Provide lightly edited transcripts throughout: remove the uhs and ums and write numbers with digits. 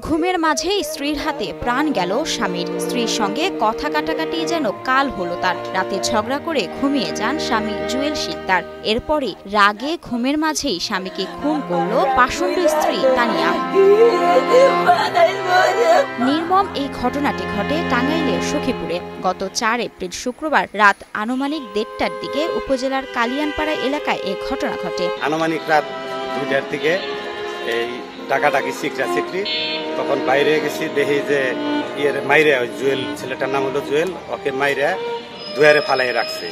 ঘুমের মাঝে স্ত্রীর হাতে প্রাণ গেল স্বামীর। স্ত্রীর সঙ্গে কথা কাটাকাটি যেন কাল হলো তার। রাতে ঝগড়া করে ঘুমিয়ে যান স্বামী জুয়েল শিকদার। এরপরই রাগে ঘুমের মাঝেই স্বামীকে খুন করল পাষণ্ড স্ত্রী তানিয়া। নির্মম এই ঘটনাটি ঘটে টাঙ্গাইলের সখীপুরে। গত ৪ এপ্রিল শুক্রবার রাত আনুমানিক ১:৩০টার দিকে উপজেলার কালিয়ানপাড়া এলাকায় এ ঘটনা ঘটে। আনুমানিক রাত ২টার দিকে এই ডাকাডাকি সিকরি তখন বাইরে গেছি, দেখি যে মাইরে জুয়েল, ছেলেটার নাম হলো জুয়েল, ওকে মাইরে দুয়ারে ফালাই রাখছে।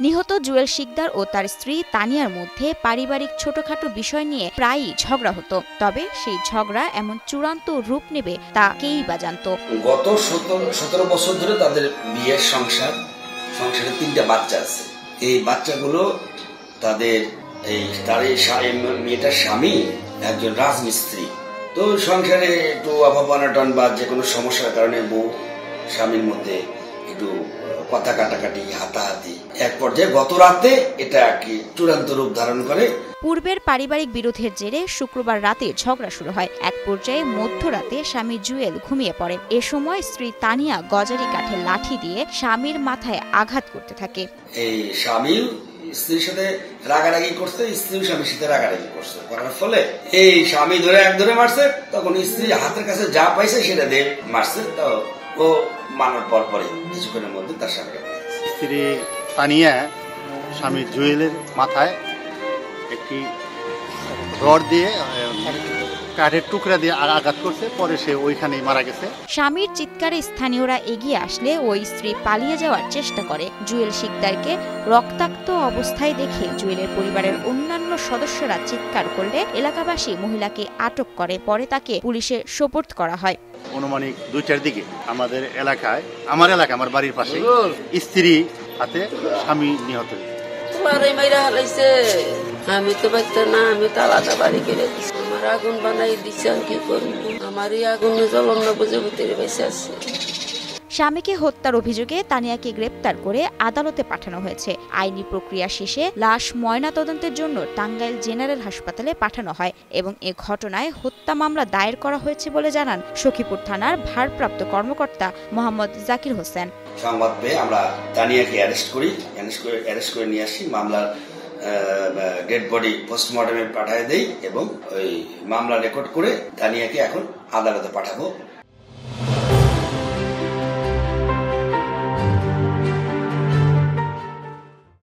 নিহত জুয়েল শিকদার ও তার স্ত্রী তানিয়ার মধ্যে পারিবারিক ছোটখাটো বিষয় নিয়ে প্রায়ই ঝগড়া হতো। তবে সেই ঝগড়া এমন চূড়ান্ত রূপ নেবে তা কেই বা জানত। গত ১৭ বছর ধরে তাদের বিয়ের সংসারে ৩টা বাচ্চা আছে। এই বাচ্চাগুলো তাদের মেয়েটার স্বামী একজন রাজমিস্ত্রি। তো সংসারে একটু অভাব অনটন বা যে কোনো সমস্যার কারণে বউ স্বামীর মধ্যে একটু কথা কাটাকাটি, হাতাহাতি, এক পর্যায়ে গত রাতে এটা কি চূড়ান্ত রূপ ধারণ করে। পূর্বের পারিবারিক বিরোধের জেরে শুক্রবার রাতে ঝগড়া শুরু হয়। এক পর্যায়ে মধ্যরাতে স্বামী জুয়েল ঘুমিয়ে পড়ে। এ সময় স্ত্রী তানিয়া গজারি কাঠের লাঠি দিয়ে স্বামীর মাথায় আঘাত করতে থাকে। এই স্বামী স্ত্রীর সাথে রাগারাগি করছে, স্ত্রী স্বামীর সাথে রাগারাগি করছে, করার ফলে এই স্বামী ধরে মারছে। তখন স্ত্রী হাতের কাছে যা পাইছে সেটা দিয়ে মারছে। তো ও মারার পরে কিছুক্ষণের মধ্যে তার স্বামীকে স্ত্রী তানিয়া স্বামী জুয়েলের মাথায় একটি রড দিয়ে কাঠের টুকরা দিয়ে আঘাত করছে, পরে সে ওইখানেই মারা গেছে। স্বামীর চিৎকারে স্থানীয়রা এগিয়ে আসলে ওই স্ত্রী পালিয়ে যাওয়ার চেষ্টা করে। জুয়েল শিকদারকে রক্তাক্ত অবস্থায় দেখে জুয়েলের পরিবারের অন্যান্য সদস্যরা চিৎকার করলে এলাকাবাসী মহিলাকে আটক করে। পরে তাকে পুলিশে সোপর্দ করা হয়। আনুমানিক ২টার দিকে আমার এলাকা আমার বাড়ির পাশে স্ত্রী হাতে স্বামী নিহত। আমি তো বাচ্চা না, আমি তো আলাদা বাড়ি করে দিচ্ছি। আমার আগুন বানাই দিচ্ছে, আমি কি করবো? আমার এই আগুন জ্বলন না বুঝে ভিতরে বেঁচে আছে। স্বামীকে হত্যার অভিযোগে তানিয়াকে গ্রেপ্তার করে আদালতে পাঠানো হয়েছে। আইনি প্রক্রিয়া শেষে লাশ ময়নাতদন্তের জন্য টাঙ্গাইল জেনারেল হাসপাতালে পাঠানো হয় এবং এ ঘটনায় হত্যা মামলা দায়ের করা হয়েছে বলে জানান সখীপুর থানার ভারপ্রাপ্ত কর্মকর্তা মোহাম্মদ জাকির হোসেন। সংবাদ পেয়ে আমরা তানিয়াকে অ্যারেস্ট করে নিয়ে আসি, মামলার ডেড বডি পোস্টমর্টমে পাঠিয়ে দেই এবং ওই মামলা রেকর্ড করে তানিয়াকে এখন আদালতে পাঠাবো।